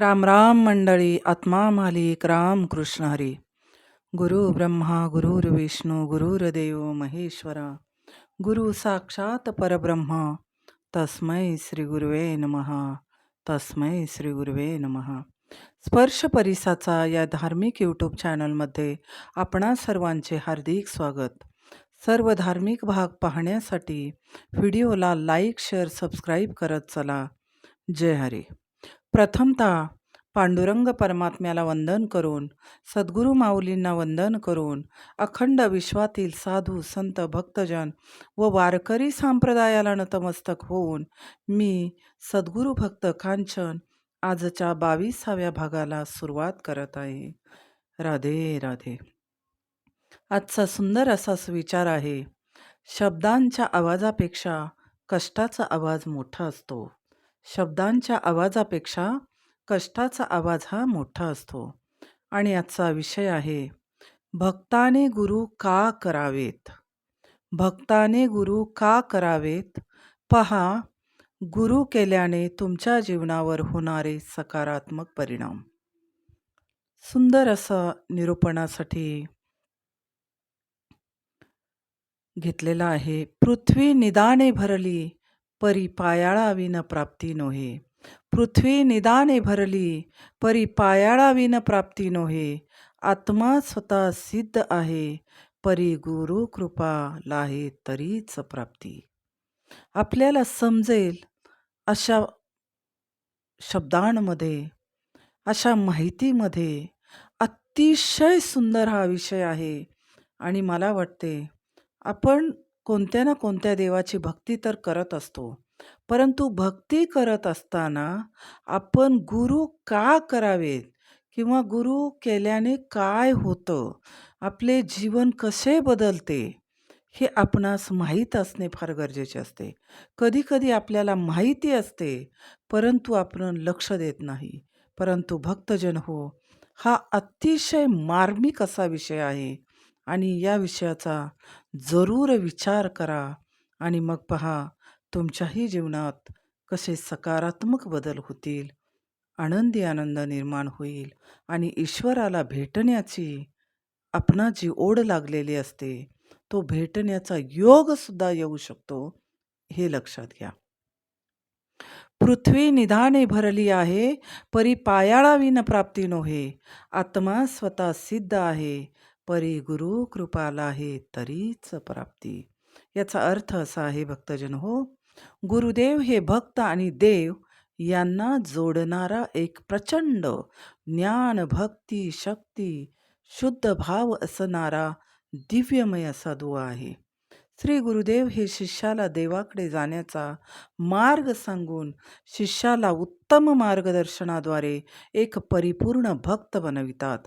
राम राम मंडळी. आत्मा मालिक राम कृष्ण हरी. गुरु ब्रह्मा गुरुर्विष्णू गुरुर्देव महेश्वरा, गुरु साक्षात परब्रह्मा, तस्मै श्री गुरुवे नमः. तस्मै श्री गुरुवे नमः. स्पर्श परिसाचा या धार्मिक यूट्यूब चॅनलमध्ये आपणा सर्वांचे हार्दिक स्वागत. सर्व धार्मिक भाग पाहण्यासाठी व्हिडिओला लाईक शेअर सबस्क्राईब करत चला. जय हरी. प्रथमतः पांडुरंग परमात्म्याला वंदन करून, सद्गुरू माऊलींना वंदन करून, अखंड विश्वातील साधू संत भक्तजन व वारकरी संप्रदायाला नतमस्तक होऊन मी सद्गुरू भक्त कांचन आजच्या 22व्या भागाला सुरुवात करत आहे. राधे राधे. आजचा सुंदर असा विचार आहे, शब्दांच्या आवाजापेक्षा कष्टाचा आवाज मोठा असतो. शब्दांच्या आवाजापेक्षा कष्टाचा आवाज हा मोठा असतो. आणि आजचा विषय आहे, भक्ताने गुरु का करावेत. भक्ताने गुरु का करावेत. पहा, गुरु केल्याने तुमच्या जीवनावर होणारे सकारात्मक परिणाम. सुंदर असं निरूपणासाठी घेतलेला आहे. पृथ्वी निदाने भरली, परी पायाळाविन प्राप्ती नोहे. पृथ्वी निदाने भरली, परी पायाळाविन प्राप्ती नोहे. आत्मा स्वतः सिद्ध आहे, परी गुरु कृपा लाहे तरीच प्राप्ती. आपल्याला समजेल अशा शब्दांमध्ये, अशा माहितीमध्ये अतिशय सुंदर हा विषय आहे. आणि मला वाटते, आपण कोणत्या ना कोणत्या देवाची भक्ती तर करत असतो, परंतु भक्ती करत असताना आपण गुरु का करावेत किंवा गुरु केल्याने काय होतं, आपले जीवन कसे बदलते, हे आपणास माहीत असणे फार गरजेचे असते. कधीकधी आपल्याला माहिती असते, परंतु आपण लक्ष देत नाही. परंतु भक्तजन हो, हा अतिशय मार्मिक असा विषय आहे आणि या विषयाचा जरूर विचार करा. आणि मग पहा, तुमच्याही जीवनात कसे सकारात्मक बदल होतील, आनंदी आनंद निर्माण होईल आणि ईश्वराला भेटण्याची आपणा जी ओढ लागलेली असते, तो भेटण्याचा योग सुद्धा येऊ शकतो, हे लक्षात घ्या. पृथ्वी निधाने भरली आहे, परी पायाळाविन प्राप्ती नोहे. आत्मा स्वतः सिद्ध आहे, परी गुरु कृपाला आहे तरीच प्राप्ती. याचा अर्थ असा आहे भक्तजन हो, गुरुदेव हे भक्त आणि देव यांना जोडणारा एक प्रचंड ज्ञान भक्ती शक्ती शुद्ध भाव असणारा दिव्यमय असा दुआ आहे. श्री गुरुदेव हे शिष्याला देवाकडे जाण्याचा मार्ग सांगून शिष्याला उत्तम मार्गदर्शनाद्वारे एक परिपूर्ण भक्त बनवितात.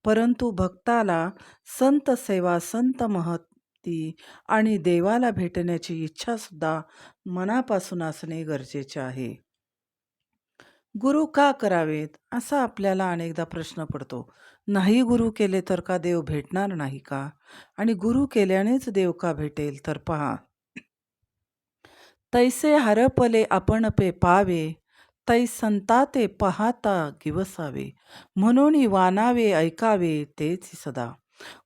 परंतु भक्ताला संत सेवा, संत महती आणि देवाला भेटण्याची इच्छा सुद्धा मनापासून असणे गरजेचे आहे. गुरु का करावेत, असा आपल्याला अनेकदा प्रश्न पडतो. नाही गुरु केले तर का देव भेटणार नाही का? आणि गुरु केल्यानेच देव का भेटेल? तर पहा, तैसे हरपले आपण पे पावे, तै संता ते पाहता गिवसावे. म्हणून वानावे ऐकावे तेच सदा.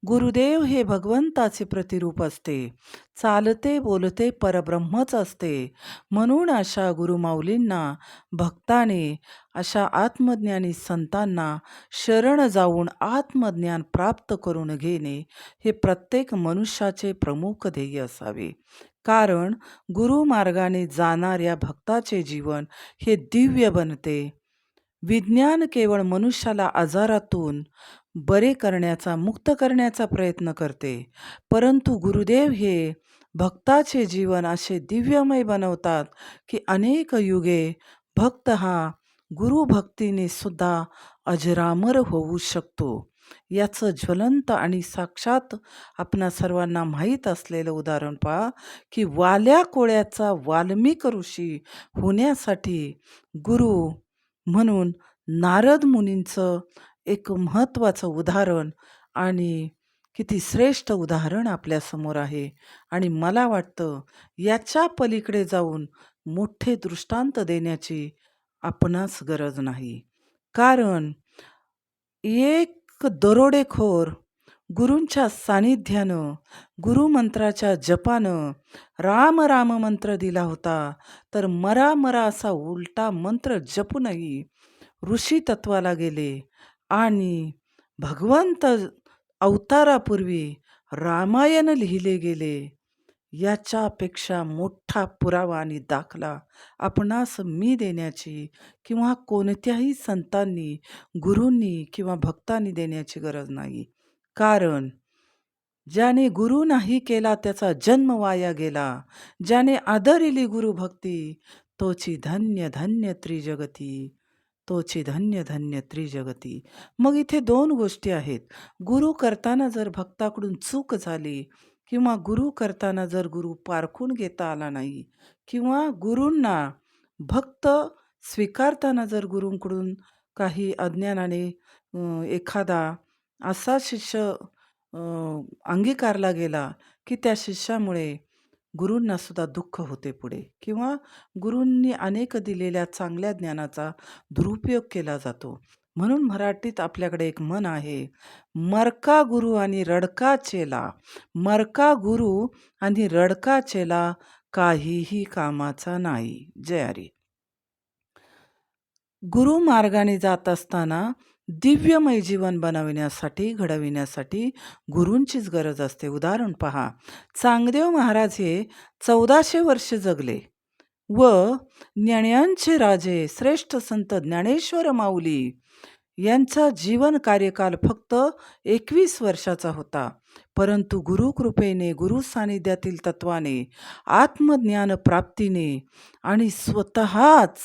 गुरुदेव हे भगवंताचे प्रतिरूप असते, चालते बोलते परब्रह्मच असते. म्हणून अशा गुरुमाऊलींना, भक्ताने, अशा आत्मज्ञानी संतांना शरण जाऊन आत्मज्ञान प्राप्त करून घेणे हे प्रत्येक मनुष्याचे प्रमुख ध्येय असावे. कारण गुरुमार्गाने जाणाऱ्या भक्ताचे जीवन हे दिव्य बनते. विज्ञान केवळ मनुष्याला आजारातून बरे करण्याचा, मुक्त करण्याचा प्रयत्न करते, परंतु गुरुदेव हे भक्ताचे जीवन असे दिव्यमय बनवतात की अनेक युगे भक्त हा गुरुभक्तीने सुद्धा अजरामर होऊ शकतो. याचं ज्वलंत आणि साक्षात आपणा सर्वांना माहीत असलेलं उदाहरण पहा, की वाल्या कोळ्याचा वाल्मिक ऋषी होण्यासाठी गुरु म्हणून नारद मुनींचं एक महत्त्वाचं उदाहरण आणि किती श्रेष्ठ उदाहरण आपल्यासमोर आहे. आणि मला वाटतं, याच्या पलीकडे जाऊन मोठे दृष्टांत देण्याची आपणास गरज नाही. कारण एक दरोडेखोर गुरूंच्या सानिध्यानं, गुरुमंत्राच्या जपानं राम राम मंत्र दिला होता, तर मरा मरा असा उलटा मंत्र जपूनही ऋषी तत्वाला गेले आणि भगवंत अवतारापूर्वी रामायण लिहिले गेले. याच्यापेक्षा मोठा पुरावा आणि दाखला आपणास मी देण्याची किंवा कोणत्याही संतांनी, गुरूंनी किंवा भक्तांनी देण्याची गरज नाही. कारण ज्याने गुरु नाही केला त्याचा जन्म वाया गेला. ज्याने आदरिली गुरुभक्ती तोची धन्य धन्य त्रिजगती. तोची धन्य धन्य त्रिजगती. मग इथे दोन गोष्टी आहेत. गुरु करताना जर भक्ताकडून चूक झाली किंवा गुरु करताना जर गुरु पारखून घेता आला नाही किंवा गुरूंना भक्त स्वीकारताना जर गुरूंकडून काही अज्ञानाने एखादा असा शिष्य अंगीकारला गेला की त्या शिष्यामुळे गुरूंना सुद्धा दुःख होते पुढे किंवा गुरूंनी अनेक दिलेल्या चांगल्या ज्ञानाचा दुरुपयोग केला जातो. म्हणून मराठीत आपल्याकडे एक म्हण आहे, मरका गुरु आणि रडका चेला. मरका गुरु आणि रडका चेला काहीही कामाचा नाही. जय हरी. गुरु मार्गाने जात असताना दिव्यमय जीवन बनविण्यासाठी, घडविण्यासाठी गुरूंचीच गरज असते. उदाहरण पहा, चांगदेव महाराज हे 1400 वर्ष जगले व ज्ञान्यांचे राजे श्रेष्ठ संत ज्ञानेश्वर माऊली यांचा जीवन कार्यकाल फक्त 21 वर्षाचा होता. परंतु गुरुकृपेने, गुरु सानिध्यातील तत्वाने, आत्मज्ञान प्राप्तीने आणि स्वतःच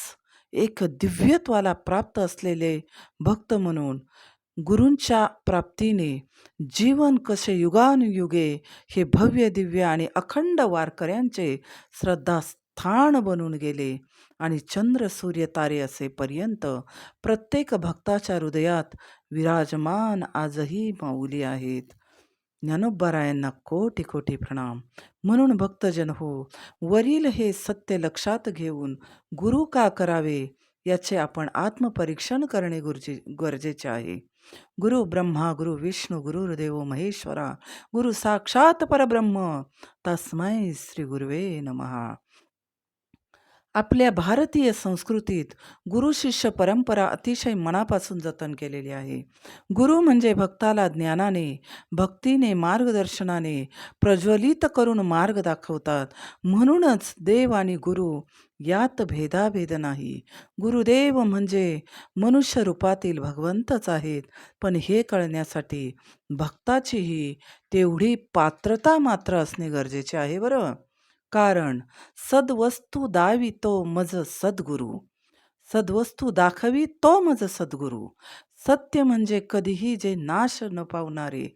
एक दिव्यत्वाला प्राप्त असलेले भक्त म्हणून गुरूंच्या प्राप्तीने जीवन कसे युगानुयुगे हे भव्य दिव्य आणि अखंड वारकऱ्यांचे श्रद्धास्थान बनून गेले आणि चंद्र सूर्य तारे असेपर्यंत प्रत्येक भक्ताच्या हृदयात विराजमान आजही माऊली आहेत. ज्ञानोबारायांना कोटी कोटी प्रणाम. म्हणून भक्तजन हो, वरील हे सत्य लक्षात घेऊन गुरु का करावे याचे आपण आत्मपरीक्षण करणे गरजेचे आहे. गुरु ब्रह्मा गुरु विष्णू गुरुर्देव महेश्वरा गुरु साक्षात परब्रह्म तस्मै श्री गुरुवे नमः. आपल्या भारतीय संस्कृतीत गुरु शिष्य परंपरा अतिशय मनापासून जतन केलेली आहे. गुरु म्हणजे भक्ताला ज्ञानाने, भक्तीने, मार्गदर्शनाने प्रज्वलित करून मार्ग दाखवतात. म्हणूनच देव आणि गुरु यात भेदाभेद नाही. गुरुदेव म्हणजे मनुष्य रूपातील भगवंतच आहेत. पण हे कळण्यासाठी भक्ताचीही तेवढी पात्रता मात्र असणे गरजेचे आहे बरं. कारण सद्वस्तू दावी तो मज सद्गुरू. सद्वस्तू दाखवी तो मज सद्गुरू. सत्य म्हणजे कधीही जे नाश न पावणारे,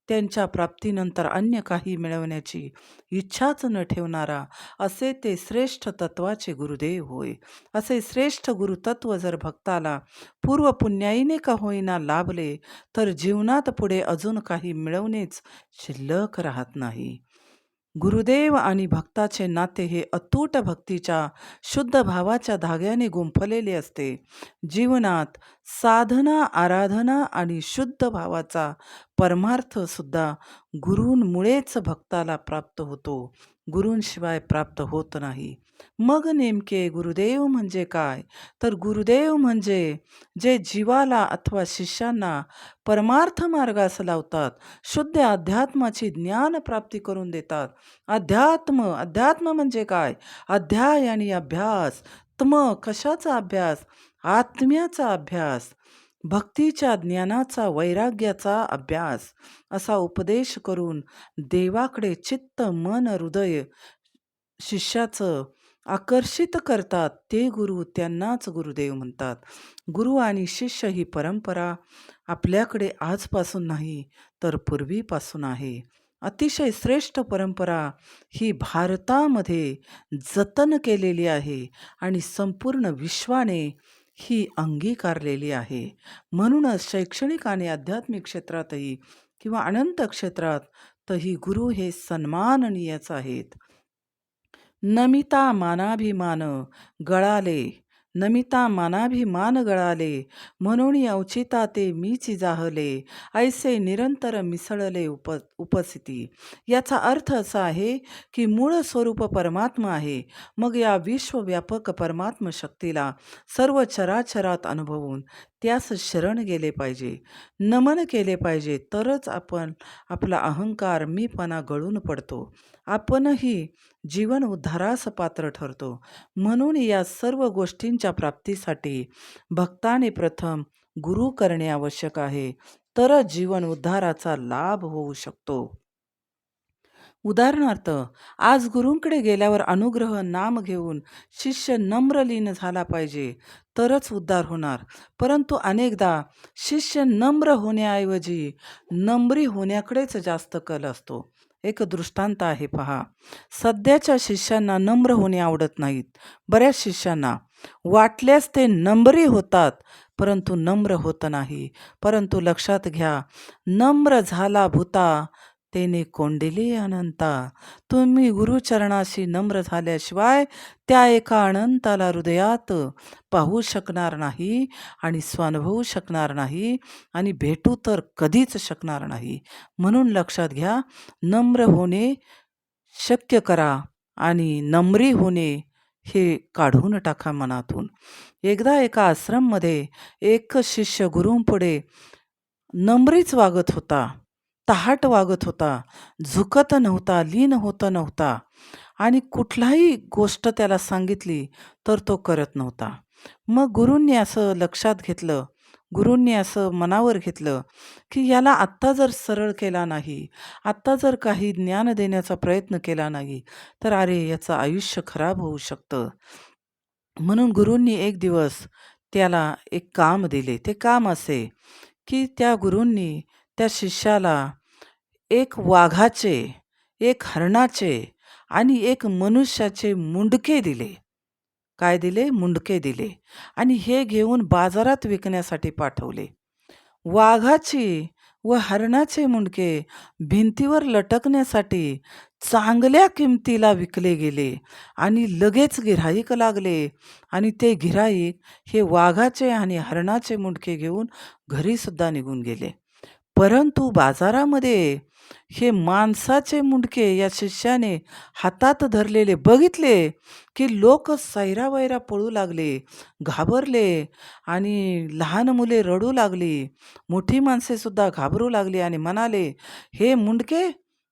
त्यांच्या प्राप्तीनंतर अन्य काही मिळवण्याची इच्छाच न ठेवणारा असे ते श्रेष्ठ तत्वाचे गुरुदेव होय. असे श्रेष्ठ गुरुतत्व जर भक्ताला पूर्व पुण्याईने का होईना लाभले तर जीवनात पुढे अजून काही मिळवणेच शिल्लक राहत नाही. गुरुदेव आणि भक्ताचे नाते हे अतूट भक्तीच्या शुद्ध भावाच्या धाग्याने गुंफलेले असते. जीवनात साधना, आराधना आणि शुद्ध भावाचा परमार्थ सुद्धा गुरूंमुळेच भक्ताला प्राप्त होतो, गुरूंशिवाय प्राप्त होत नाही. मग नेमके गुरुदेव म्हणजे काय? तर गुरुदेव म्हणजे जे जीवाला अथवा शिष्यांना परमार्थ मार्गास लावतात, शुद्ध अध्यात्माची ज्ञान प्राप्ती करून देतात. अध्यात्म म्हणजे काय? अध्याय आणि अभ्यास. कशाचा अभ्यास? आत्म्याचा अभ्यास, भक्तीच्या ज्ञानाचा, वैराग्याचा अभ्यास असा उपदेश करून देवाकडे चित्त, मन, हृदय शिष्याचं आकर्षित करतात ते गुरु, त्यांनाच गुरुदेव म्हणतात. गुरु आणि शिष्य ही परंपरा आपल्याकडे आजपासून नाही तर पूर्वीपासून आहे. अतिशय श्रेष्ठ परंपरा ही भारतामध्ये जतन केलेली आहे आणि संपूर्ण विश्वाने ही अंगीकारलेली आहे. म्हणूनच शैक्षणिक आणि आध्यात्मिक क्षेत्रातही किंवा अनंत क्षेत्रातही गुरु हे सन्माननीयच आहेत. नमिता मानाभिमान गळाले नमिता मानाभिमान गळाले, म्हणून अवचिता ते मीची जाहले, ऐसे निरंतर मिसळले उपस्थिती. याचा अर्थ असा आहे की मूळ स्वरूप परमात्मा आहे. मग या विश्वव्यापक परमात्म शक्तीला सर्व चराचरात अनुभवून त्यास शरण गेले पाहिजे, नमन केले पाहिजे. तरच आपण आपला अहंकार मीपणा गळून पडतो, आपणही जीवन उद्धारास पात्र ठरतो. म्हणून या सर्व गोष्टींच्या प्राप्तीसाठी भक्ताने प्रथम गुरु करणे आवश्यक आहे, तरच जीवन उद्धाराचा लाभ होऊ शकतो. उदाहरणार्थ, आज गुरूंकडे गेल्यावर अनुग्रह नाम घेऊन शिष्य नम्रलीन झाला पाहिजे, तरच उद्धार होणार. परंतु अनेकदा शिष्य नम्र होण्याऐवजी नम्री होण्याकडेच जास्त कल असतो. एक दृष्टांत आहे पहा. सध्याच्या शिष्यांना नम्र होणे आवडत नाहीत. बऱ्याच शिष्यांना वाटल्यास ते नम्री होतात, परंतु नम्र होत नाही. परंतु लक्षात घ्या, नम्र झाला भूता तेने कोंडिले अनंता. तुम्ही गुरुचरणाशी नम्र झाल्याशिवाय त्या एका अनंताला हृदयात पाहू शकणार नाही आणि स्वानुभवू शकणार नाही आणि भेटू तर कधीच शकणार नाही. म्हणून लक्षात घ्या, नम्र होणे शक्य करा आणि नम्री होणे हे काढून टाका मनातून. एकदा एका आश्रममध्ये एक शिष्य गुरूंपुढे नम्रीच वागत होता, ताहट वागत होता, झुकत नव्हता, लीन होत नव्हता आणि कुठलाही गोष्ट त्याला सांगितली तर तो करत नव्हता. मग गुरूंनी असं लक्षात घेतलं, गुरूंनी असं मनावर घेतलं की याला आत्ता जर सरळ केला नाही, आत्ता जर काही ज्ञान देण्याचा प्रयत्न केला नाही, तर अरे याचं आयुष्य खराब होऊ शकतं. म्हणून गुरूंनी एक दिवस त्याला एक काम दिले. ते काम असे की त्या गुरूंनी त्या शिष्याला एक वाघाचे, एक हरणाचे आणि एक मनुष्याचे मुंडके दिले. काय दिले? मुंडके दिले. आणि हे घेऊन बाजारात विकण्यासाठी पाठवले. वाघाची व हरणाचे मुंडके भिंतीवर लटकण्यासाठी चांगल्या किमतीला विकले गेले आणि लगेच गिऱ्हाईक लागले आणि ते गिऱ्हाईक हे वाघाचे आणि हरणाचे मुंडके घेऊन घरीसुद्धा निघून गेले. परंतु बाजारामध्ये हे माणसाचे मुंडके या शिष्याने हातात धरलेले बघितले की लोक सैरावैरा पळू लागले, घाबरले आणि लहान मुले रडू लागली, मोठी माणसे सुद्धा घाबरू लागली आणि म्हणाले, हे मुंडके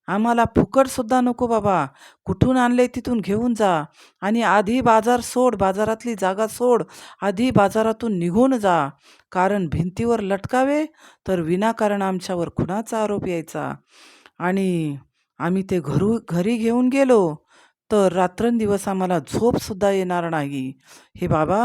आम्हाला फुकटसुद्धा नको बाबा, कुठून आणले तिथून घेऊन जा आणि आधी बाजार सोड, बाजारातली जागा सोड, आधी बाजारातून निघून जा, कारण भिंतीवर लटकावे तर विनाकारण आमच्यावर खुनाचा आरोप यायचा आणि आम्ही ते घरी घेऊन गेलो तर रात्रंदिवस आम्हाला झोपसुद्धा येणार नाही. हे बाबा,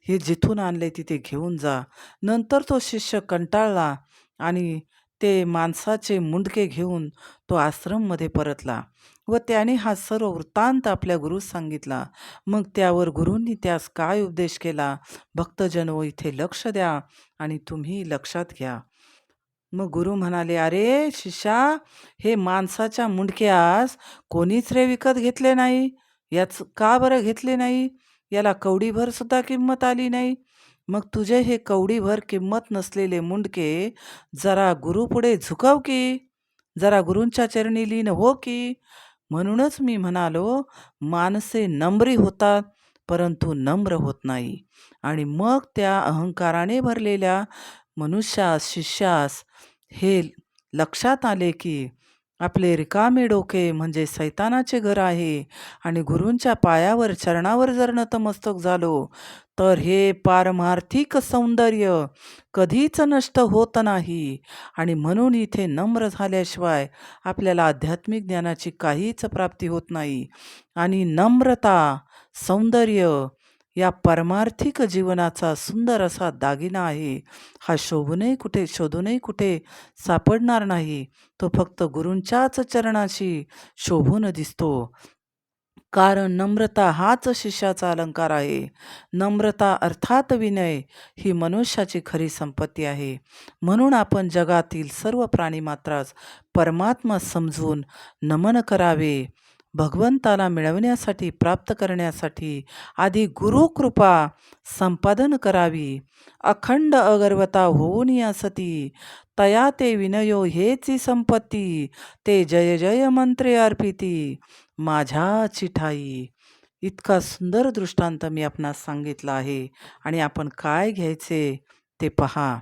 हे जिथून आणले तिथे घेऊन जा. नंतर तो शिष्य कंटाळला आणि ते माणसाचे मुंडके घेऊन तो आश्रममध्ये परतला व त्याने हा सर्व वृत्तांत आपल्या गुरूस सांगितला. मग त्यावर गुरूंनी त्यास काय उपदेश केला? भक्तजनो, इथे लक्ष द्या आणि तुम्ही लक्षात घ्या. मग गुरु म्हणाले, अरे शिष्या, हे माणसाच्या मुंडक्यास कोणीच रे विकत घेतले नाही. याच का बरं घेतले नाही? याला कवडीभर सुद्धा किंमत आली नाही. मग तुझे हे कवडीभर किंमत नसलेले मुंडके जरा गुरुपुढे झुकव की, जरा गुरूंच्या चरणी लीन हो की. म्हणूनच मी म्हणालो, माणसे नम्री होतात परंतु नम्र होत नाही. आणि मग त्या अहंकाराने भरलेल्या मनुष्यास, शिष्यास हे लक्षात आले की आपले रिकामे डोके म्हणजे सैतानाचे घर आहे आणि गुरूंच्या पायावर, चरणावर जर नतमस्तक झालो तर हे पारमार्थिक सौंदर्य कधीच नष्ट होत नाही. आणि म्हणून इथे नम्र झाल्याशिवाय आपल्याला आध्यात्मिक ज्ञानाची काहीच प्राप्ती होत नाही. आणि नम्रता, सौंदर्य या पारमार्थिक जीवनाचा सुंदर असा दागिना आहे. हा शोधूनही कुठे सापडणार नाही. तो फक्त गुरूंच्याच चरणाशी शोभून दिसतो. कारण नम्रता हाच शिष्याचा अलंकार आहे. नम्रता अर्थात विनय ही मनुष्याची खरी संपत्ती आहे. म्हणून आपण जगातील सर्व प्राणीमात्रास परमात्मा समजून नमन करावे भगवंताला मिळवण्यासाठी, प्राप्त करण्यासाठी आधी गुरुकृपा संपादन करावी. अखंड अगर्वता होऊन या सती, तया ते विनयो हेची संपत्ती. ते जय जय मंत्रे अर्पिती, माझ्याची ठाई. इतका सुंदर दृष्टांत मी आपणास सांगितला आहे. आणि आपण काय घ्यायचे ते पहा.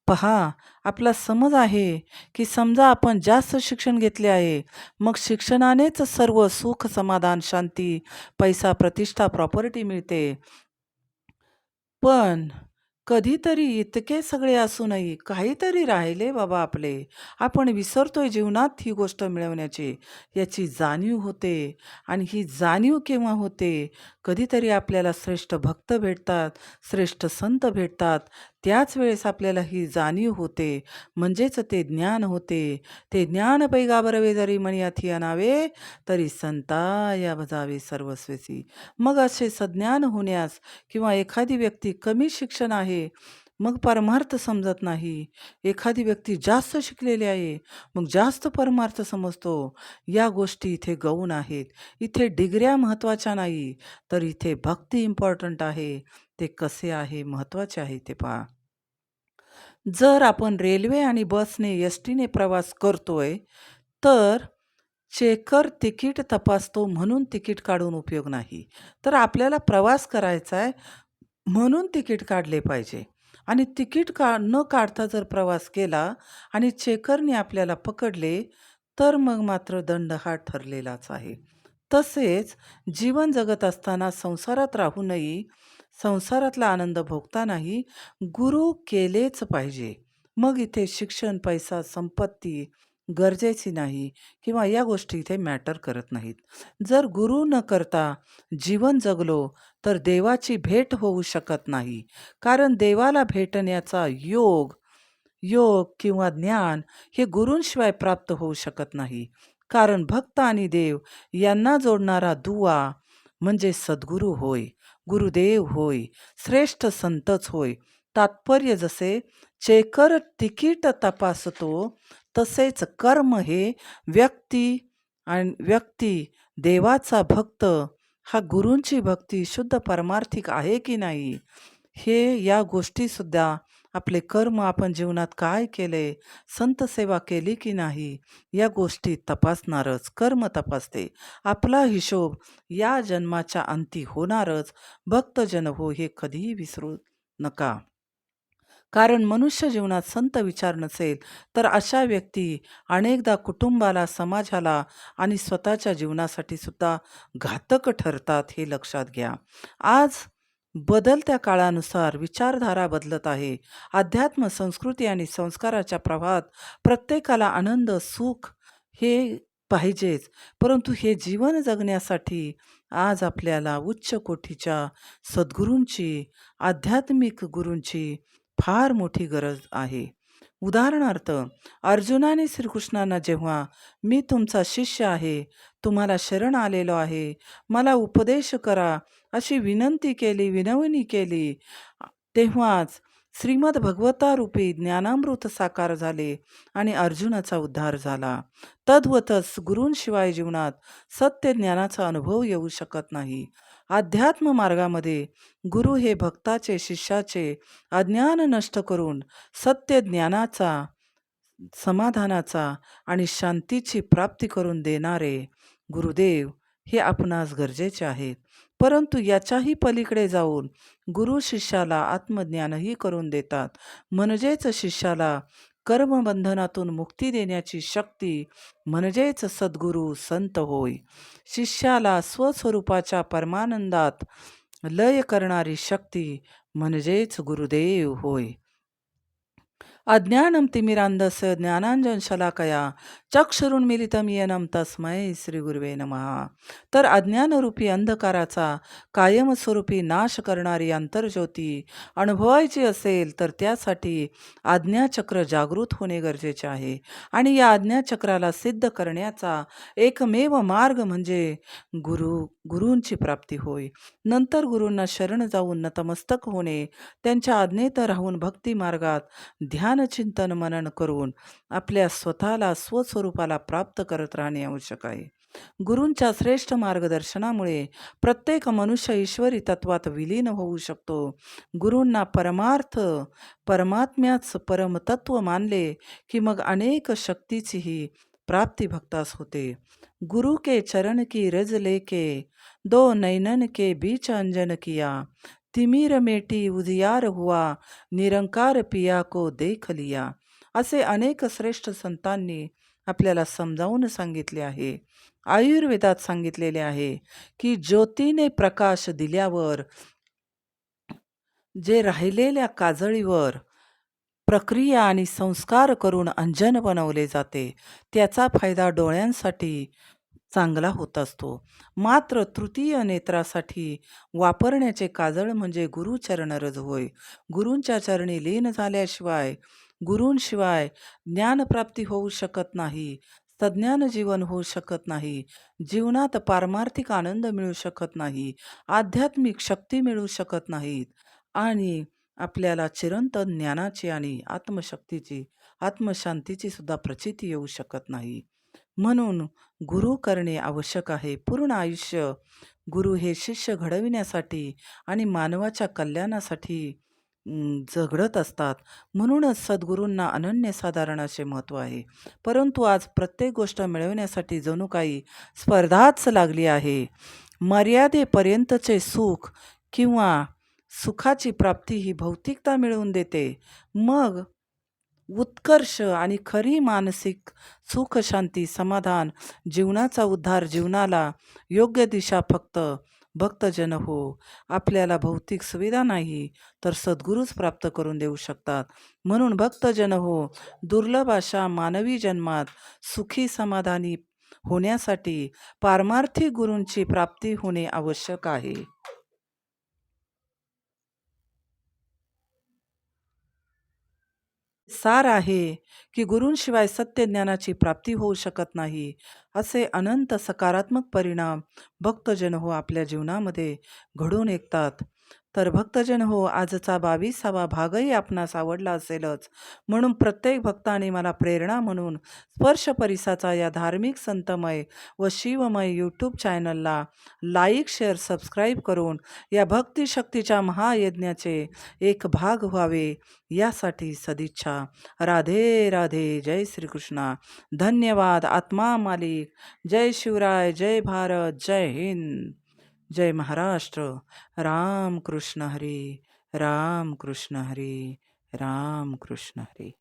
पहा, आपला समज आहे की समजा आपण जास्त शिक्षण घेतले आहे, मग शिक्षणानेच सर्व सुख, समाधान, शांती, पैसा, प्रतिष्ठा, प्रॉपर्टी मिळते. पण कधीतरी इतके सगळे असूनही काहीतरी राहिले बाबा आपले. आपण विसरतोय जीवनात ही गोष्ट मिळवण्याची. याची जाणीव होते. आणि ही जाणीव केव्हा होते? कधीतरी आपल्याला श्रेष्ठ भक्त भेटतात, श्रेष्ठ संत भेटतात. त्याच वेळेस आपल्याला ही जाणीव होते. म्हणजेच ते ज्ञान होते. ते ज्ञान पैगाबरवे जरी मणी अथी अनावे, तरी संताया भजावे सर्वस्वेसी. मग असे सज्ञान होण्यास किंवा एखादी व्यक्ती कमी शिक्षण आहे, मग परमार्थ समजत नाही. एखादी व्यक्ती जास्त शिकलेली आहे, मग जास्त परमार्थ समजतो. या गोष्टी इथे गौण आहेत. इथे डिग्र्या महत्त्वाच्या नाही, तर इथे भक्ती इम्पॉर्टंट आहे. ते कसे आहे, महत्त्वाचे आहे ते पहा. जर आपण रेल्वे आणि बसने, एस टीने प्रवास करतोय, तर चेकर तिकीट तपासतो म्हणून तिकीट काढून उपयोग नाही. तर आपल्याला प्रवास करायचा आहे म्हणून तिकीट काढले पाहिजे. आणि तिकीट न काढता जर प्रवास केला आणि चेकरने आपल्याला पकडले, तर मग मात्र दंड हा ठरलेलाच आहे. तसेच जीवन जगत असताना संसारात राहूनही, संसारातला आनंद भोगतानाही गुरु केलेच पाहिजे. मग इथे शिक्षण, पैसा, संपत्ती गरजेची नाही किंवा या गोष्टी इथे मॅटर करत नाहीत. जर गुरु न करता जीवन जगलो, तर देवाची भेट होऊ शकत नाही. कारण देवाला भेटण्याचा योग योग किंवा ज्ञान हे गुरूंशिवाय प्राप्त होऊ शकत नाही. कारण भक्त आणि देव यांना जोडणारा दुवा म्हणजे सद्गुरू होय, गुरुदेव होय, श्रेष्ठ संतच होय. तात्पर्य जसे चेकर तिकीट तपासतो, तसेच कर्म हे व्यक्ती देवाचा भक्त हा गुरूंची भक्ती शुद्ध पारमार्थिक आहे की नाही, हे या गोष्टीसुद्धा आपले कर्म, आपण जीवनात काय केले, संत सेवा केली की नाही, या गोष्टी तपासणारच. कर्म तपासते. आपला हिशोब या जन्माच्या अंती होणारच. भक्तजन हो हे कधीही विसरू नका. कारण मनुष्य जीवनात संत विचार नसेल, तर अशा व्यक्ती अनेकदा कुटुंबाला, समाजाला आणि स्वतःच्या जीवनासाठी सुद्धा घातक ठरतात, हे लक्षात घ्या. आज बदलत्या काळानुसार विचारधारा बदलत आहे. अध्यात्म, संस्कृती आणि संस्काराच्या प्रवाहात प्रत्येकाला आनंद, सुख हे पाहिजेच. परंतु हे जीवन जगण्यासाठी आज आपल्याला उच्च कोटीच्या सद्गुरूंची, आध्यात्मिक गुरूंची फार मोठी गरज आहे. उदाहरणार्थ, अर्जुनाने श्रीकृष्णांना जेव्हा मी तुमचा शिष्य आहे, तुम्हाला शरण आलेलो आहे, मला उपदेश करा, अशी विनंती केली, विनवणी केली, तेव्हाच श्रीमद भगवतारूपी ज्ञानामृत साकार झाले आणि अर्जुनाचा उद्धार झाला. तद्वतच गुरूंशिवाय जीवनात सत्य ज्ञानाचा अनुभव येऊ शकत नाही. अध्यात्म मार्गामध्ये गुरु हे भक्ताचे, शिष्याचे अज्ञान नष्ट करून सत्य ज्ञानाचा, समाधानाचा आणि शांतीची प्राप्ती करून देणारे गुरुदेव हे आपणास गरजेचे आहेत. परंतु याच्याही पलीकडे जाऊन गुरु शिष्याला आत्मज्ञानही करून देतात. म्हणजेच शिष्याला कर्मबंधनातून मुक्ती देण्याची शक्ती म्हणजेच सद्गुरू संत होय. शिष्याला स्वस्वरूपाच्या परमानंदात लय करणारी शक्ती म्हणजेच गुरुदेव होय. अज्ञानं तिमिरान्धस्य ज्ञानाञ्जनशलाकया चक्षुरुन्मीलितं येन तस्मै श्रीगुरुवे नमः. तर अज्ञानरूपी अंधकाराचा कायमस्वरूपी नाश करणारी अंतर्ज्योती अनुभवायची असेल, तर त्यासाठी आज्ञाचक्र जागृत होणे गरजेचे आहे. आणि या आज्ञाचक्राला सिद्ध करण्याचा एकमेव मार्ग म्हणजे गुरूंची प्राप्ती होय. नंतर गुरूंना शरण जाऊन नतमस्तक होणे, त्यांच्या आज्ञेत राहून भक्ती मार्गात ध्यान, चिंतन, मनन करून आपल्या स्वतःला, स्वस्वरूपाला प्राप्त करत राहणे आवश्यक आहे. गुरूंच्या श्रेष्ठ मार्गदर्शनामुळे प्रत्येक मनुष्य ईश्वरी तत्वात विलीन होऊ शकतो. गुरूंना परमात्म्याच परमतत्व मानले की मग अनेक शक्तीचीही प्राप्ती भक्तास होते. गुरु के चरण की रज लेके दो नैनन के बीच अंजन किया, तिमिर मेटी उजियार हुआ, निरंकार पिया को देख लिया. असे अनेक श्रेष्ठ संतांनी आपल्याला समजावून सांगितले आहे. आयुर्वेदात सांगितलेले आहे की ज्योतीने प्रकाश दिल्यावर जे राहिलेल्या काजळीवर प्रक्रिया आणि संस्कार करून अंजन बनवले जाते, त्याचा फायदा डोळ्यांसाठी चांगला होत असतो. मात्र तृतीय नेत्रासाठी वापरण्याचे काजळ म्हणजे गुरुचरणरज होय. गुरूंच्या चरणी लीन झाल्याशिवाय, गुरूंशिवाय ज्ञानप्राप्ती होऊ शकत नाही, सज्ञान जीवन होऊ शकत नाही, जीवनात पारमार्थिक आनंद मिळू शकत नाही, आध्यात्मिक शक्ती मिळू शकत नाहीत आणि आपल्याला चिरंतन ज्ञानाची आणि आत्मशक्तीची, आत्मशांतीची सुद्धा प्रचिती येऊ शकत नाही. म्हणून गुरु करणे आवश्यक आहे. पूर्ण आयुष्य गुरु हे शिष्य घडविण्यासाठी आणि मानवाच्या कल्याणासाठी झगडत असतात. म्हणूनच सद्गुरूंना अनन्यसाधारण असे महत्त्व आहे. परंतु आज प्रत्येक गोष्ट मिळवण्यासाठी जणू काही स्पर्धाच लागली आहे. मर्यादेपर्यंतचे सुख किंवा सुखाची प्राप्ती ही भौतिकता मिळवून देते. मग उत्कर्ष आणि खरी मानसिक सुख, शांती, समाधान, जीवनाचा उद्धार, जीवनाला योग्य दिशा फक्त भक्तजन हो. आपल्याला भौतिक सुविधा नाही तर सद्गुरूच प्राप्त करून देऊ शकतात. म्हणून भक्तजन हो, दुर्लभ अशा मानवी जन्मात सुखी समाधानी होण्यासाठी पारमार्थिक गुरूंची प्राप्ती होणे आवश्यक आहे. सार आहे की गुरूंशिवाय सत्य ज्ञानाची प्राप्ती होऊ शकत नाही. असे अनंत सकारात्मक परिणाम भक्तजन हो आपल्या जीवनामध्ये घडून येतात. तर भक्तजन हो, आजचा 22वा भागही आपणास आवडला असेलच. म्हणून प्रत्येक भक्ताने मला प्रेरणा म्हणून स्पर्श परिसाचा या धार्मिक, संतमय व शिवमय यूट्यूब चॅनलला लाईक, शेअर, सबस्क्राईब करून या भक्तिशक्तीच्या महायज्ञाचे एक भाग व्हावे यासाठी सदिच्छा. राधे राधे. जय श्रीकृष्णा. धन्यवाद. आत्मा मालिक. जय शिवराय. जय भारत. जय हिंद. जय महाराष्ट्र. राम कृष्ण हरी. राम कृष्ण हरी. राम कृष्ण हरी.